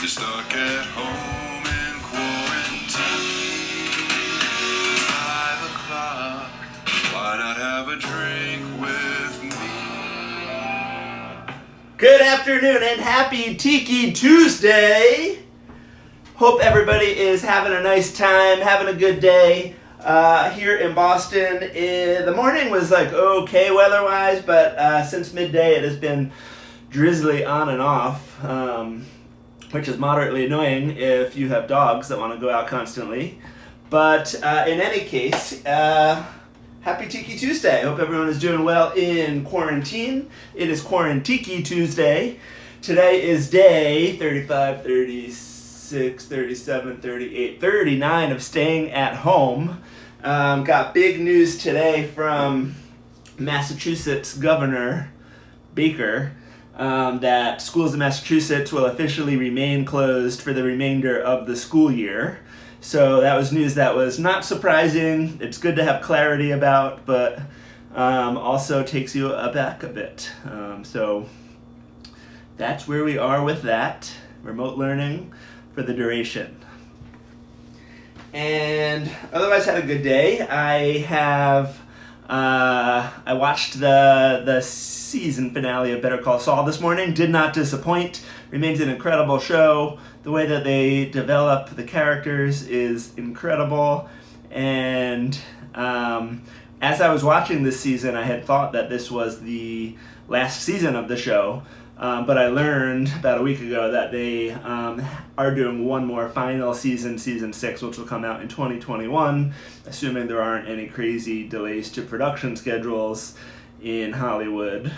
You're stuck at home in quarantine. It's 5 o'clock. Why not have a drink with me? Good afternoon and happy Tiki Tuesday. Hope everybody is having a nice time, having a good day. Here in Boston, the morning was like okay weather-wise, but since midday it has been drizzly on and off, which is moderately annoying if you have dogs that want to go out constantly. But in any case, happy Tiki Tuesday. I hope everyone is doing well in quarantine. It is Quarantiki Tuesday. Today is day 35, 36, 37, 38, 39 of staying at home. Got big news today from Massachusetts Governor Baker that schools in Massachusetts will officially remain closed for the remainder of the school year. So that was news that was not surprising. It's good to have clarity about, but also takes you aback a bit. So that's where we are with that. Remote learning for the duration. And otherwise had a good day. I watched the season finale of Better Call Saul this morning. Did not disappoint. Remains an incredible show. The way that they develop the characters is incredible. And as I was watching this season, I had thought that this was the last season of the show. But I learned about a week ago that they are doing one more final season, season 6, which will come out in 2021, assuming there aren't any crazy delays to production schedules in Hollywood,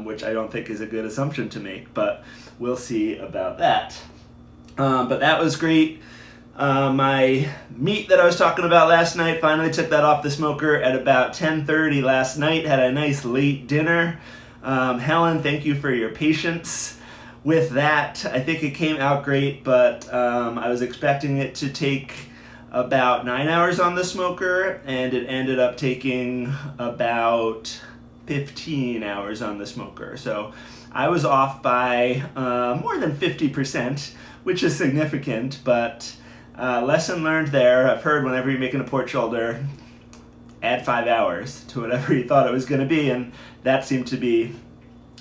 which I don't think is a good assumption to make, but we'll see about that. But that was great. My meat that I was talking about last night, finally took that off the smoker at about 10:30 last night, had a nice late dinner. Helen, thank you for your patience with that. I think it came out great, but I was expecting it to take about 9 hours on the smoker, and it ended up taking about 15 hours on the smoker. So I was off by more than 50%, which is significant, but lesson learned there. I've heard whenever you're making a pork shoulder, add 5 hours to whatever you thought it was going to be, and that seemed to be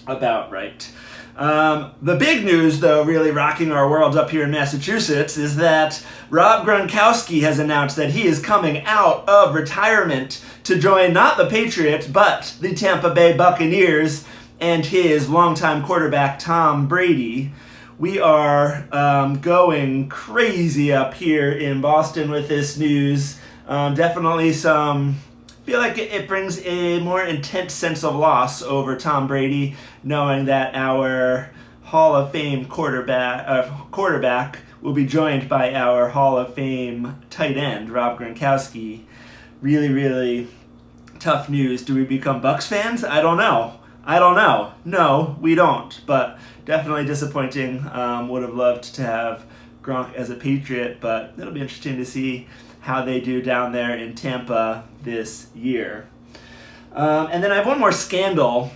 about right. The big news, though, really rocking our world up here in Massachusetts, is that Rob Gronkowski has announced that he is coming out of retirement to join not the Patriots, but the Tampa Bay Buccaneers and his longtime quarterback, Tom Brady. We are going crazy up here in Boston with this news. Definitely I feel like it brings a more intense sense of loss over Tom Brady, knowing that our Hall of Fame quarterback will be joined by our Hall of Fame tight end, Rob Gronkowski. Really, really tough news. Do we become Bucs fans? I don't know. No, we don't. But definitely disappointing. Would have loved to have Gronk as a Patriot, but it'll be interesting to see how they do down there in Tampa this year. And then I have one more scandal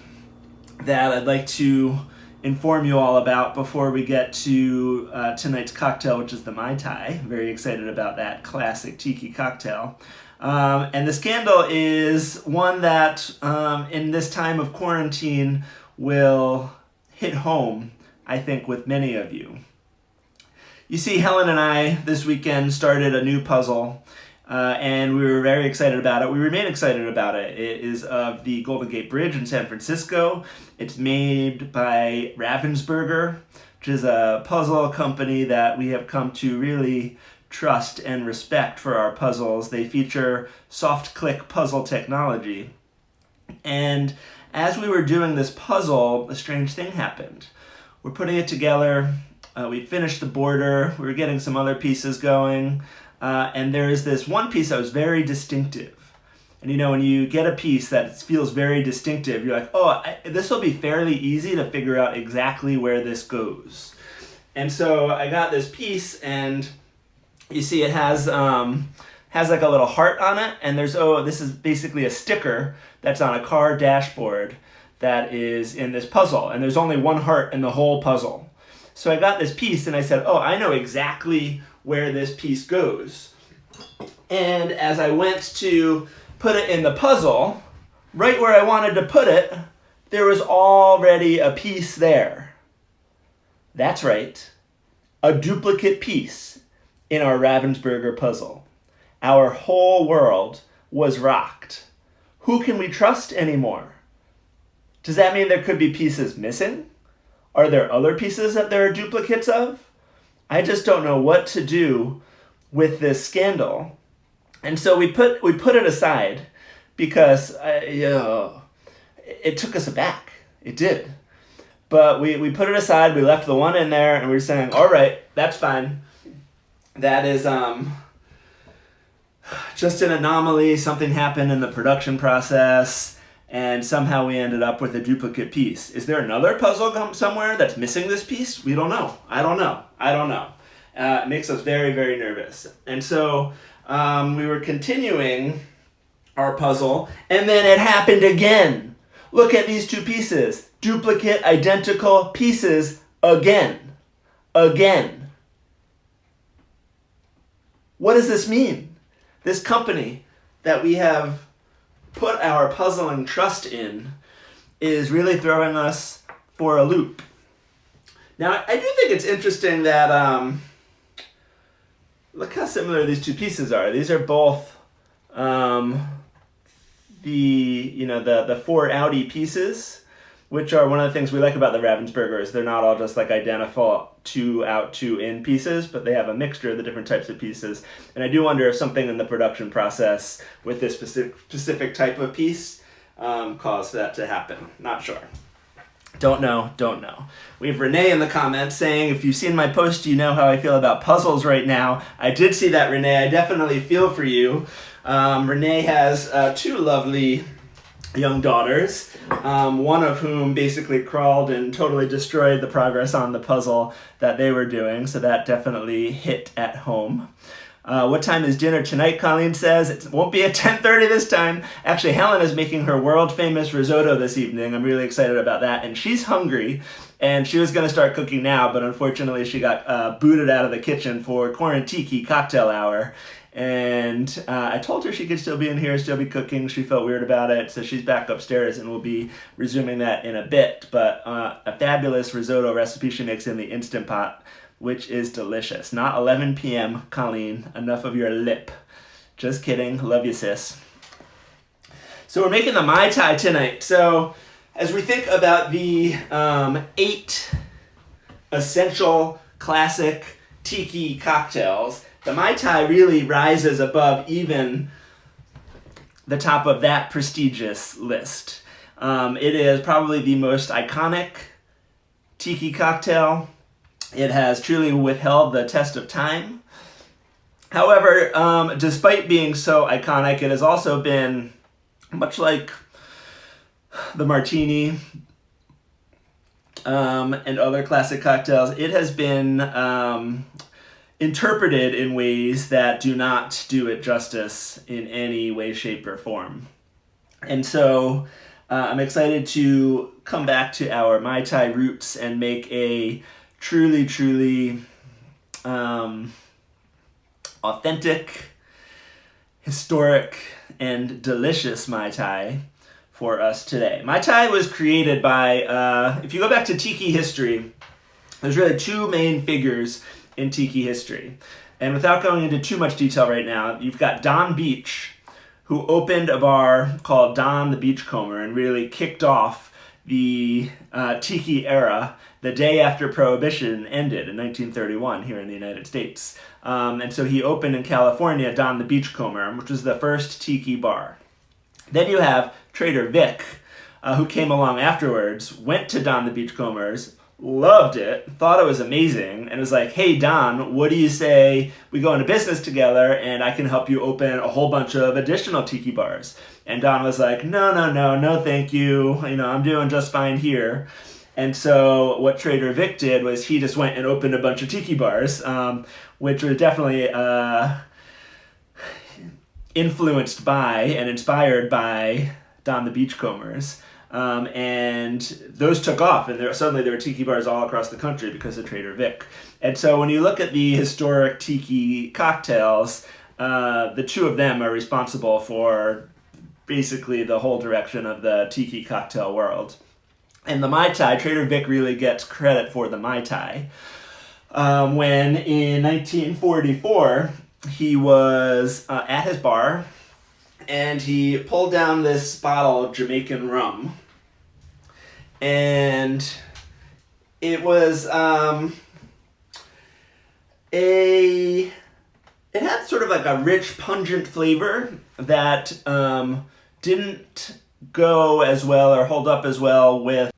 that I'd like to inform you all about before we get to tonight's cocktail, which is the Mai Tai. Very excited about that classic tiki cocktail. And the scandal is one that in this time of quarantine will hit home, I think, with many of you. You see, Helen and I this weekend started a new puzzle, and we were very excited about it. We remain excited about it. It is of the Golden Gate Bridge in San Francisco. It's made by Ravensburger, which is a puzzle company that we have come to really trust and respect for our puzzles. They feature soft click puzzle technology. And as we were doing this puzzle, a strange thing happened. We're putting it together. We finished the border, we were getting some other pieces going, and there is this one piece that was very distinctive. And when you get a piece that feels very distinctive, you're like, this will be fairly easy to figure out exactly where this goes. And so I got this piece, and you see it has like a little heart on it, and this is basically a sticker that's on a car dashboard that is in this puzzle, and there's only one heart in the whole puzzle. So I got this piece and I said, oh, I know exactly where this piece goes. And as I went to put it in the puzzle, right where I wanted to put it, there was already a piece there. That's right, a duplicate piece in our Ravensburger puzzle. Our whole world was rocked. Who can we trust anymore? Does that mean there could be pieces missing? Are there other pieces that there are duplicates of? I just don't know what to do with this scandal. And so we put it aside because it took us aback. It did. But we put it aside, we left the one in there, and we were saying, all right, that's fine. That is just an anomaly. Something happened in the production process, and somehow we ended up with a duplicate piece. Is there another puzzle somewhere that's missing this piece? We don't know. I don't know. It makes us very, very nervous. And so we were continuing our puzzle, and then it happened again. Look at these two pieces. Duplicate, identical pieces again. Again. What does this mean? This company that we have put our puzzling trust in is really throwing us for a loop. Now, I do think it's interesting that, look how similar these two pieces are. These are both the four outie pieces, which are one of the things we like about the Ravensburgers. They're not all just like identical 2 out, 2 in pieces, but they have a mixture of the different types of pieces. And I do wonder if something in the production process with this specific type of piece caused that to happen. Not sure. Don't know. We have Renee in the comments saying, if you've seen my post, you know how I feel about puzzles right now. I did see that, Renee. I definitely feel for you. Renee has 2 lovely young daughters, one of whom basically crawled and totally destroyed the progress on the puzzle that they were doing, so that definitely hit at home. What time is dinner tonight, Colleen says? It won't be at 10:30 this time. Actually, Helen is making her world-famous risotto this evening. I'm really excited about that, and she's hungry, and she was going to start cooking now, but unfortunately she got booted out of the kitchen for Quarantiki cocktail hour. And I told her she could still be in here, still be cooking. She felt weird about it, so she's back upstairs, and we'll be resuming that in a bit. But a fabulous risotto recipe she makes in the Instant Pot, which is delicious. Not 11 p.m., Colleen. Enough of your lip. Just kidding. Love you, sis. So we're making the Mai Tai tonight. So as we think about the 8 essential classic tiki cocktails, the Mai Tai really rises above even the top of that prestigious list. It is probably the most iconic tiki cocktail. It has truly withheld the test of time. However, despite being so iconic, it has also been, much like the martini and other classic cocktails, it has been interpreted in ways that do not do it justice in any way, shape, or form. And so I'm excited to come back to our Mai Tai roots and make a truly authentic, historic, and delicious Mai Tai for us today. Mai Tai was created by, if you go back to tiki history, there's really 2 main figures in tiki history. And without going into too much detail right now, you've got Don Beach, who opened a bar called Don the Beachcomber and really kicked off the tiki era the day after Prohibition ended in 1931 here in the United States. And so he opened in California Don the Beachcomber, which was the first tiki bar. Then you have Trader Vic, who came along afterwards, went to Don the Beachcombers, loved it, thought it was amazing, and was like, hey Don, what do you say we go into business together and I can help you open a whole bunch of additional tiki bars? And Don was like, no thank you, I'm doing just fine here. And so what Trader Vic did was he just went and opened a bunch of tiki bars, which were definitely influenced by and inspired by Don the Beachcombers. And those took off, and suddenly there were tiki bars all across the country because of Trader Vic. And so when you look at the historic tiki cocktails, the two of them are responsible for basically the whole direction of the tiki cocktail world. And the Mai Tai, Trader Vic really gets credit for the Mai Tai. When in 1944, he was at his bar, and he pulled down this bottle of Jamaican rum. And it was it had sort of like a rich, pungent flavor that didn't go as well or hold up as well with,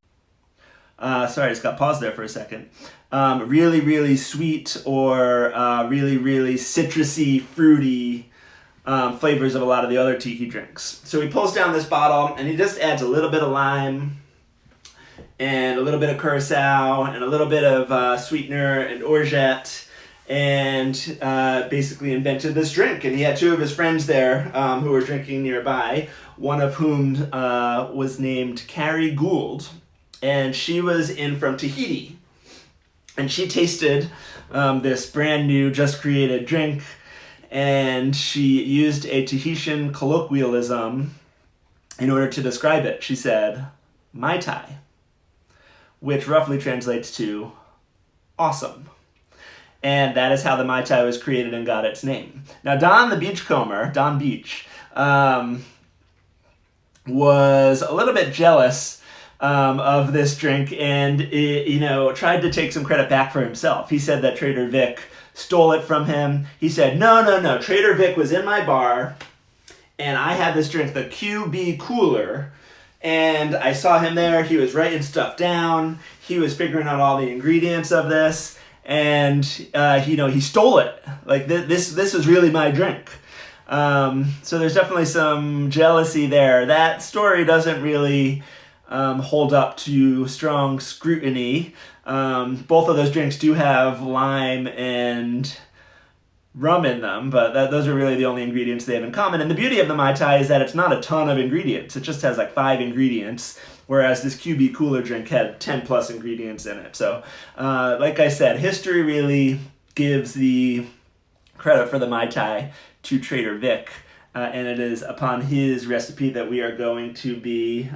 sorry, I just got paused there for a second, really, really sweet or really, really citrusy, fruity flavors of a lot of the other tiki drinks. So he pulls down this bottle and he just adds a little bit of lime and a little bit of curacao and a little bit of sweetener and orgeat, and basically invented this drink. And he had two of his friends there who were drinking nearby, one of whom was named Carrie Gould, and she was in from Tahiti. And she tasted this brand new, just created drink, and she used a Tahitian colloquialism in order to describe it. She said, Mai Tai, which roughly translates to awesome. And that is how the Mai Tai was created and got its name. Now, Don the Beachcomber, Don Beach, was a little bit jealous of this drink, and tried to take some credit back for himself. He said that Trader Vic stole it from him. He said, no, Trader Vic was in my bar, and I had this drink, the QB Cooler, and I saw him there. He was writing stuff down. He was figuring out all the ingredients of this, and he stole it. Like this was really my drink. So there's definitely some jealousy there. That story doesn't really hold up to strong scrutiny. Both of those drinks do have lime and rum in them, but those are really the only ingredients they have in common. And the beauty of the Mai Tai is that it's not a ton of ingredients. It just has like 5 ingredients, whereas this QB Cooler drink had 10 plus ingredients in it. So like I said, history really gives the credit for the Mai Tai to Trader Vic. And it is upon his recipe that we are going to be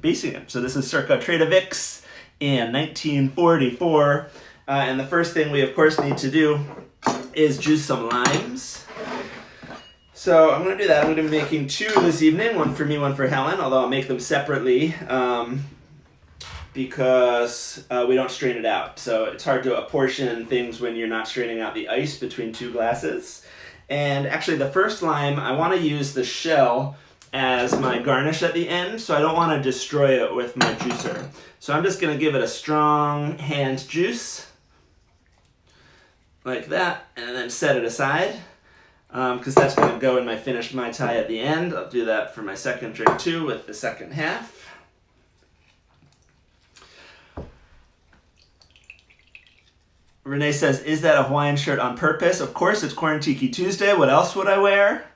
basing it. So this is circa Trader Vic's in 1944. And the first thing we, of course, need to do is juice some limes. So I'm going to do that. I'm going to be making 2 this evening, one for me, one for Helen, although I'll make them separately because we don't strain it out. So it's hard to apportion things when you're not straining out the ice between 2 glasses. And actually the first lime, I want to use the shell as my garnish at the end, so I don't want to destroy it with my juicer. So I'm just going to give it a strong hand juice, like that, and then set it aside, because that's going to go in my finished Mai Tai at the end. I'll do that for my second drink too with the second half. Renee says, is that a Hawaiian shirt on purpose? Of course, it's Corn Tiki Tuesday. What else would I wear?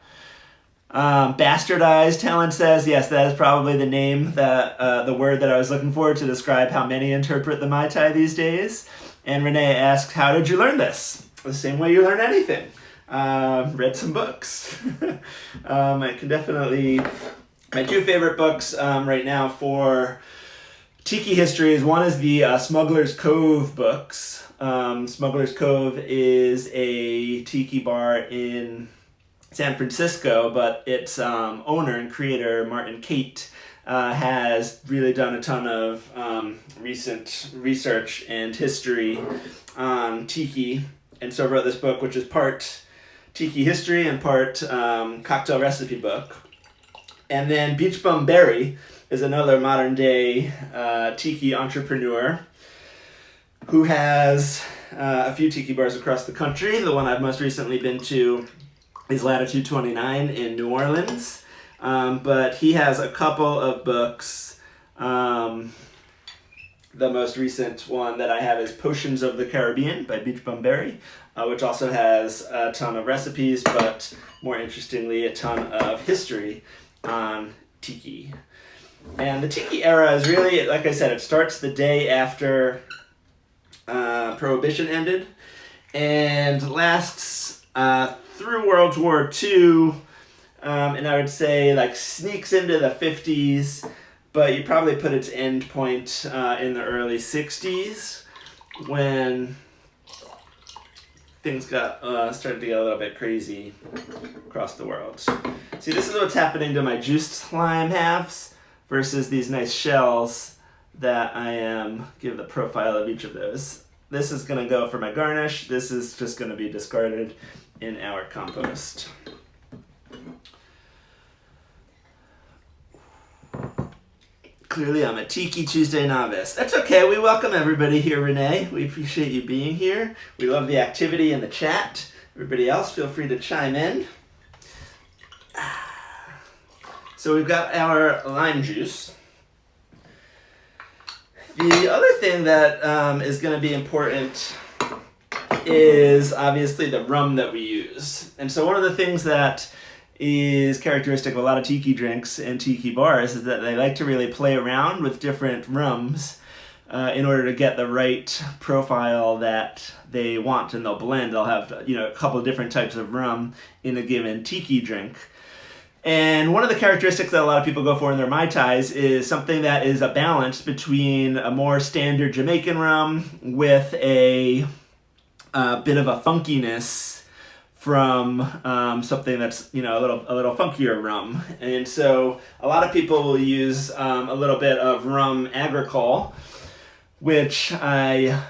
Bastardized, Helen says, yes, that is probably the name, the word that I was looking for to describe how many interpret the Mai Tai these days. And Renee asks, how did you learn this? The same way you learn anything. Read some books. I can definitely, my 2 favorite books right now for Tiki history is, one is the Smuggler's Cove books. Smuggler's Cove is a tiki bar in San Francisco, but its owner and creator, Martin Cate, has really done a ton of recent research and history on tiki, and so wrote this book, which is part tiki history and part cocktail recipe book. And then Beach Bum Berry is another modern day tiki entrepreneur who has a few tiki bars across the country. The one I've most recently been to is Latitude 29 in New Orleans. But he has a couple of books. The most recent one that I have is Potions of the Caribbean by Beach Bum Berry, which also has a ton of recipes, but more interestingly, a ton of history on tiki. And the tiki era is really, like I said, it starts the day after Prohibition ended and lasts through World War II, and I would say like sneaks into the 50s, but you probably put its end point in the early 60s when things got started to get a little bit crazy across the world. See, this is what's happening to my juiced slime halves versus these nice shells that I am, give the profile of each of those. This is going to go for my garnish. This is just going to be discarded in our compost. Clearly I'm a Tiki Tuesday novice. That's okay, we welcome everybody here, Renee. We appreciate you being here. We love the activity in the chat. Everybody else, feel free to chime in. So we've got our lime juice. The other thing that is going to be important is obviously the rum that we use. And so one of the things that is characteristic of a lot of tiki drinks and tiki bars is that they like to really play around with different rums in order to get the right profile that they want, and they'll blend. They'll have a couple of different types of rum in a given tiki drink. And one of the characteristics that a lot of people go for in their Mai Tais is something that is a balance between a more standard Jamaican rum with a bit of a funkiness from something that's a little funkier rum. And so a lot of people will use a little bit of rum agricole, which I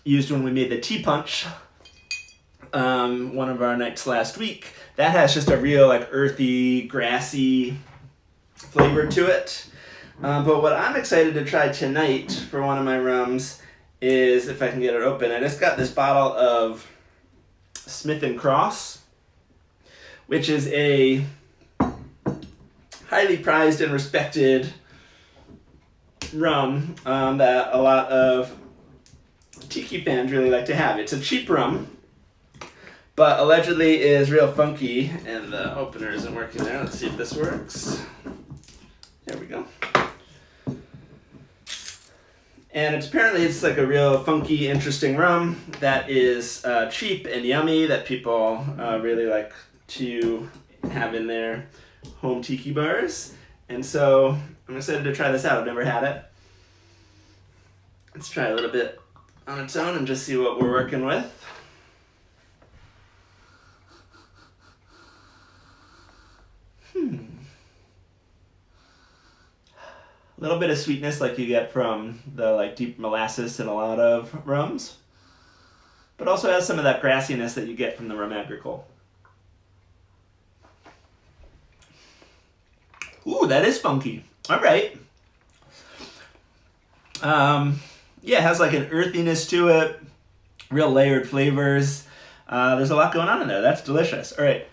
used when we made the tea punch one of our nights last week. That has just a real earthy, grassy flavor to it. But what I'm excited to try tonight for one of my rums is, if I can get it open, I just got this bottle of Smith & Cross, which is a highly prized and respected rum that a lot of tiki fans really like to have. It's a cheap rum, but allegedly is real funky, and the opener isn't working there. Let's see if this works. There we go. And it's like a real funky, interesting rum that is cheap and yummy, that people really like to have in their home tiki bars. And so I'm excited to try this out. I've never had it. Let's try a little bit on its own and just see what we're working with. A little bit of sweetness like you get from the deep molasses in a lot of rums, but also has some of that grassiness that you get from the rum agricole. Ooh, that is funky. All right. Yeah, it has an earthiness to it, real layered flavors. There's a lot going on in there. That's delicious. All right.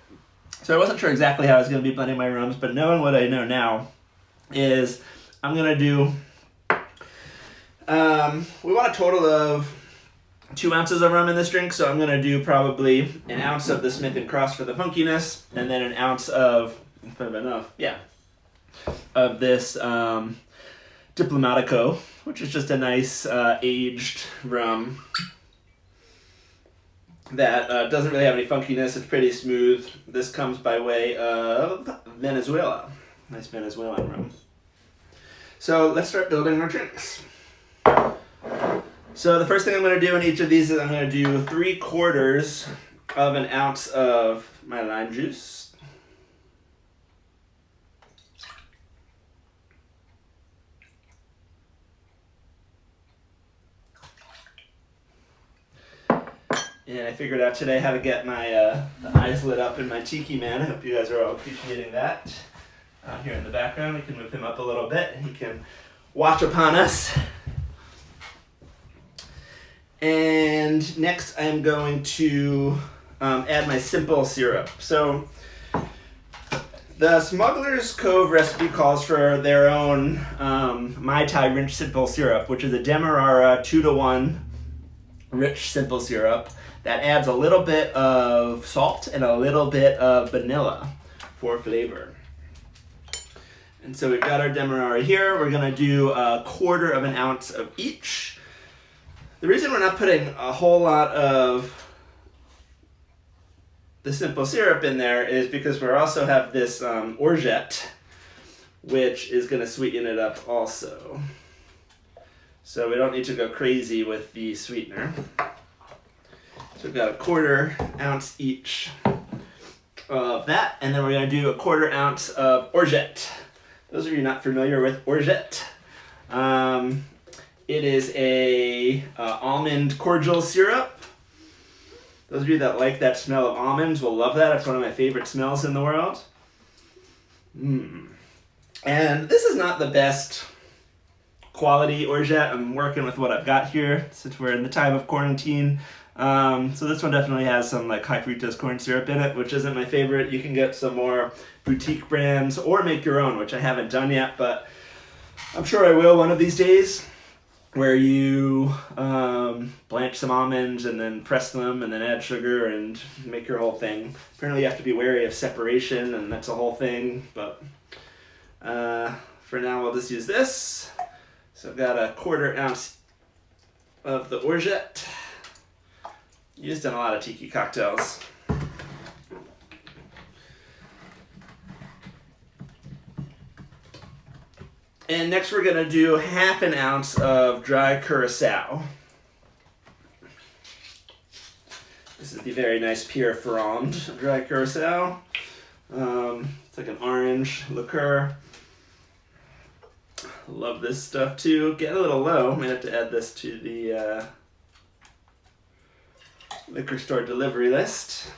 So I wasn't sure exactly how I was going to be blending my rums, but knowing what I know now is I'm going to do, we want a total of 2 ounces of rum in this drink, so I'm going to do probably an ounce of the Smith & Cross for the funkiness, and then an ounce of, if I have enough, of this Diplomatico, which is just a nice aged rum that doesn't really have any funkiness. It's pretty smooth. This comes by way of Venezuela. Nice Venezuelan rum. So let's start building our drinks. So the first thing I'm going to do in each of these is I'm going to do 3/4 of an ounce of my lime juice. And I figured out today how to get my the eyes lit up in my Tiki Man. I hope you guys are all appreciating that. Here in the background, we can move him up a little bit. He can watch upon us. And next I'm going to add my simple syrup. So the Smuggler's Cove recipe calls for their own Mai Tai rich simple syrup, which is a Demerara 2-to-1 rich simple syrup that adds a little bit of salt and a little bit of vanilla for flavor. And so we've got our demerara here. We're going to do 1/4 of an ounce of each. The reason we're not putting a whole lot of the simple syrup in there is because we also have this orgeat, which is going to sweeten it up also. So we don't need to go crazy with the sweetener. So we've got 1/4 ounce each of that, and then we're going to do 1/4 ounce of orgeat. Those of you not familiar with orgeat, it is a almond cordial syrup. Those of you that like that smell of almonds will love that. It's one of my favorite smells in the world. And this is not the best quality orgeat. I'm working with what I've got here since we're in the time of quarantine. So this one definitely has some like high fructose corn syrup in it, which isn't my favorite. You can get some more boutique brands or make your own, which I haven't done yet, but I'm sure I will one of these days, where you blanch some almonds and then press them and then add sugar and make your whole thing. Apparently you have to be wary of separation, and that's a whole thing, but for now we'll just use this. So I've got 1/4 ounce of the orgeat, used in a lot of tiki cocktails. And next we're going to do 1/2 ounce of dry curacao. This is the very nice Pierre Ferrand dry curacao. It's like an orange liqueur. Love this stuff too. Getting a little low. Might have to add this to the liquor store delivery list.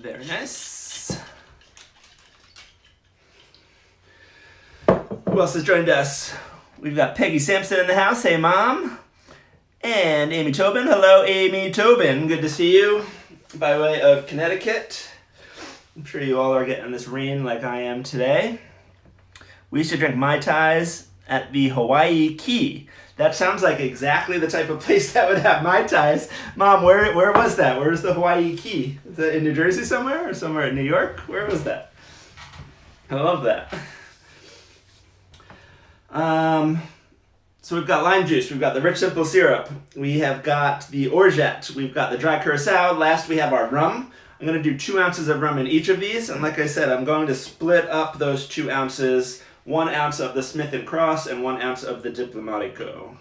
Very nice. Who else has joined us? We've got Peggy Sampson in the house. Hey, Mom. And Amy Tobin. Hello, Amy Tobin. Good to see you by way of Connecticut. I'm sure you all are getting this rain like I am today. We used to drink Mai Tais at the Hawaii Key. That sounds like exactly the type of place that would have Mai Tais. Mom, where was that? Where's the Hawaii Key? Is that in New Jersey somewhere or somewhere in New York? Where was that? I love that. So we've got lime juice, we've got the rich simple syrup, we have got the orgeat, we've got the dry curacao, last we have our rum. I'm going to do 2 ounces of rum in each of these, and like I said, I'm going to split up those 2 ounces, 1 ounce of the Smith & Cross and 1 ounce of the Diplomatico.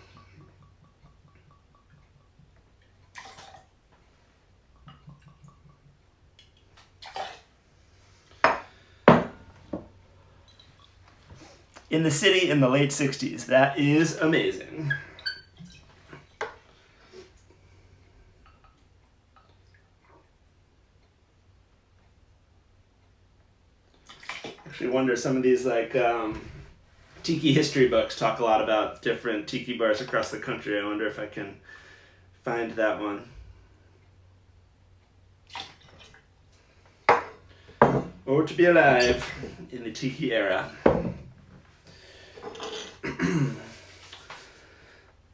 In the city in the late 60s. That is amazing. Actually wonder, some of these like tiki history books talk a lot about different tiki bars across the country. I wonder if I can find that one. Or to be alive in the tiki era.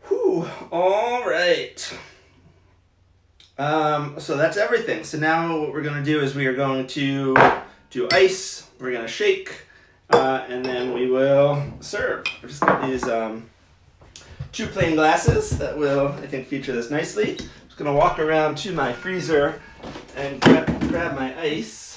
Whew, all right. So that's everything. So now what we're going to do is we are going to do ice, we're going to shake, and then we will serve. I've just got these 2 plain glasses that will, I think, feature this nicely. I'm just going to walk around to my freezer and grab my ice.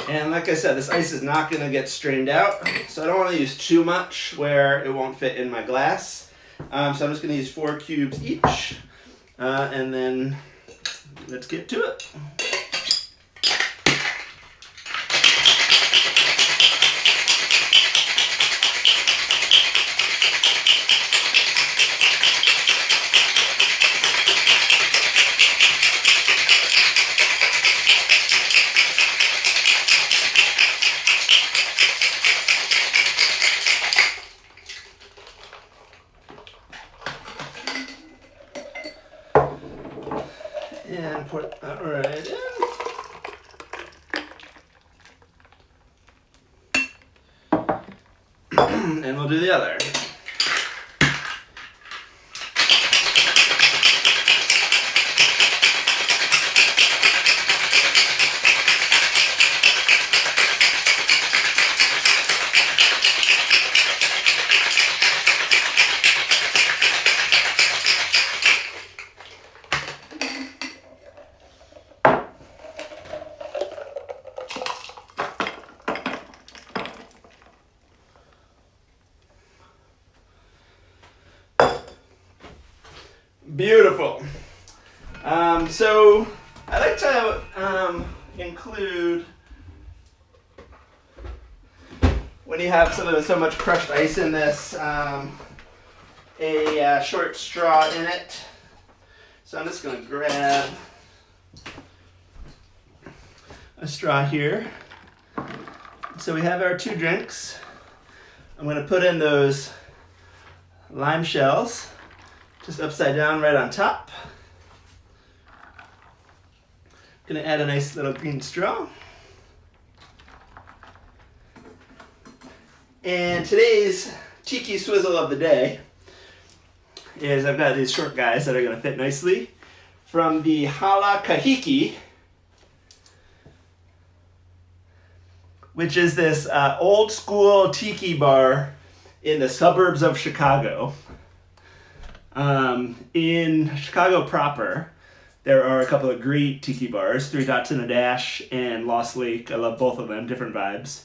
And like I said, this ice is not going to get strained out, so I don't want to use too much where it won't fit in my glass. So I'm just going to use 4 cubes each, and then let's get to it. pour that right in. And we'll do the other. Beautiful. So I like to include, when you have so much crushed ice in this, a short straw in it. So I'm just going to grab a straw here. So we have our 2 drinks. I'm going to put in those lime shells, just upside down right on top. Gonna add a nice little green straw. And today's tiki swizzle of the day is I've got these short guys that are gonna fit nicely from the Hala Kahiki, which is this old school tiki bar in the suburbs of Chicago. In Chicago proper, there are a couple of great tiki bars, 3 Dots and a Dash and Lost Lake. I love both of them, different vibes.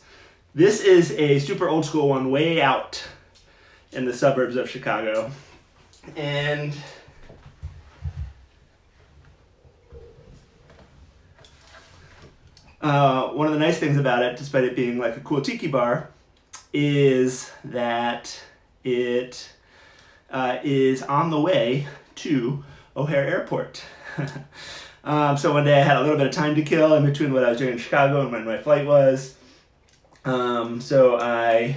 This is a super old school one way out in the suburbs of Chicago. And one of the nice things about it, despite it being like a cool tiki bar, is that it is on the way to O'Hare Airport. So one day I had a little bit of time to kill in between what I was doing in Chicago and when my flight was. So I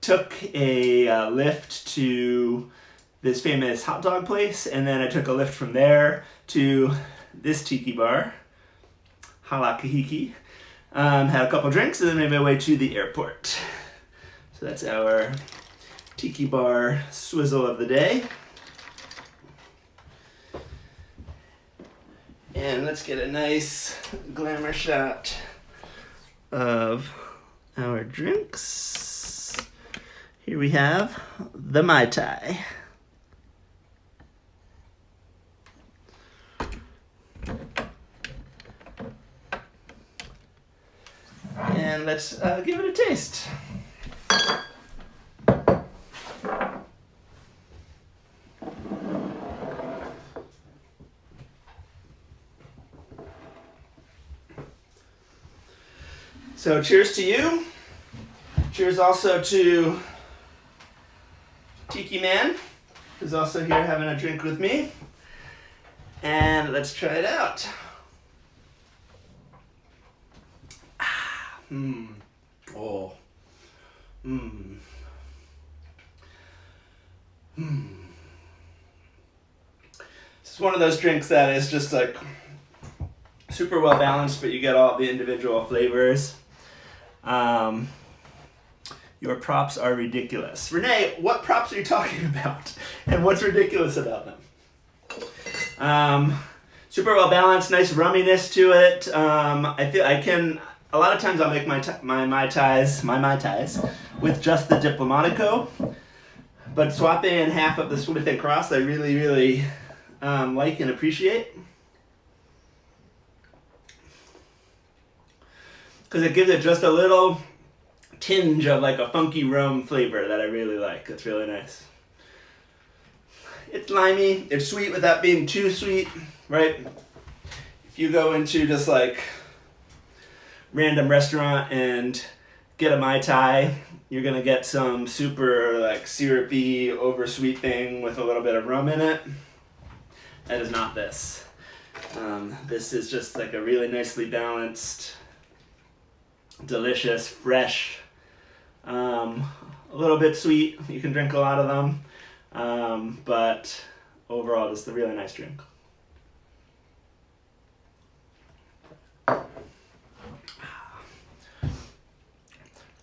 took a lift to this famous hot dog place, and then I took a lift from there to this tiki bar, Hala Kahiki. Had a couple drinks and then made my way to the airport. So that's our tiki bar swizzle of the day. And let's get a nice glamour shot of our drinks. Here we have the Mai Tai. And let's give it a taste. So cheers to you. Cheers also to Tiki Man, who's also here having a drink with me. And let's try it out. Oh. This is one of those drinks that is just like super well balanced, but you get all the individual flavors. Your props are ridiculous. Renee, what props are you talking about? And what's ridiculous about them? Super well balanced, nice rumminess to it. I feel I can, a lot of times I'll make my Mai Tais with just the Diplomatico, but swapping in half of the Smith and Cross I really like and appreciate. Because it gives it just a little tinge of like a funky rum flavor that I really like. It's really nice. It's limey, it's sweet without being too sweet, right? If you go into just like random restaurant and get a Mai Tai, you're gonna get some super like syrupy, oversweet thing with a little bit of rum in it. That is not this. This is just like a really nicely balanced, delicious, fresh, a little bit sweet. You can drink a lot of them, but overall just a really nice drink.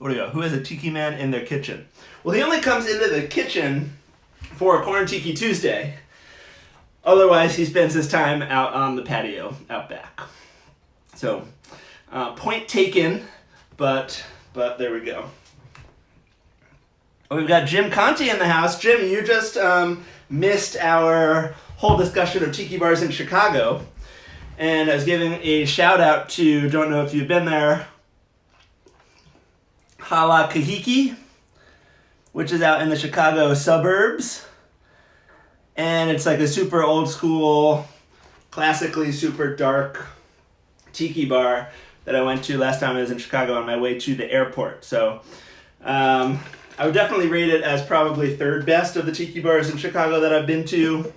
What do we go? Who has a tiki man in their kitchen? Well, he only comes into the kitchen for Corn Tiki Tuesday. Otherwise, he spends his time out on the patio out back. So, point taken, but there we go. We've got Jim Conti in the house. Jim, you just missed our whole discussion of tiki bars in Chicago. And I was giving a shout out to, don't know if you've been there, Hala Kahiki, which is out in the Chicago suburbs. And it's like a super old school, classically super dark tiki bar that I went to last time I was in Chicago on my way to the airport. So I would definitely rate it as probably third best of the tiki bars in Chicago that I've been to.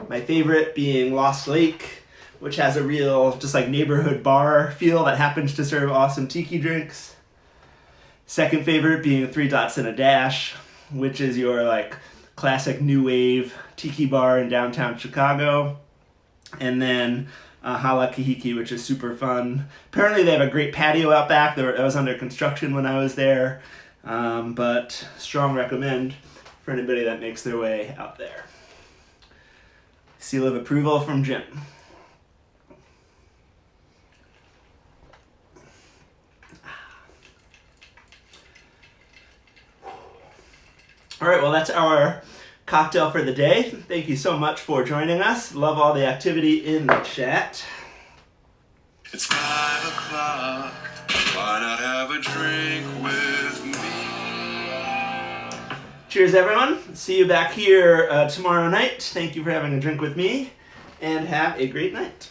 My favorite being Lost Lake, which has a real just like neighborhood bar feel that happens to serve awesome tiki drinks. Second favorite being Three Dots and a Dash, which is your like classic new wave tiki bar in downtown Chicago. And then Hala Kahiki, which is super fun. Apparently they have a great patio out back. That was under construction when I was there. But strong recommend for anybody that makes their way out there. Seal of approval from Jim. All right, well, that's our cocktail for the day. Thank you so much for joining us. Love all the activity in the chat. It's 5 o'clock. Why not have a drink with me? Cheers, everyone. See you back here tomorrow night. Thank you for having a drink with me, and have a great night.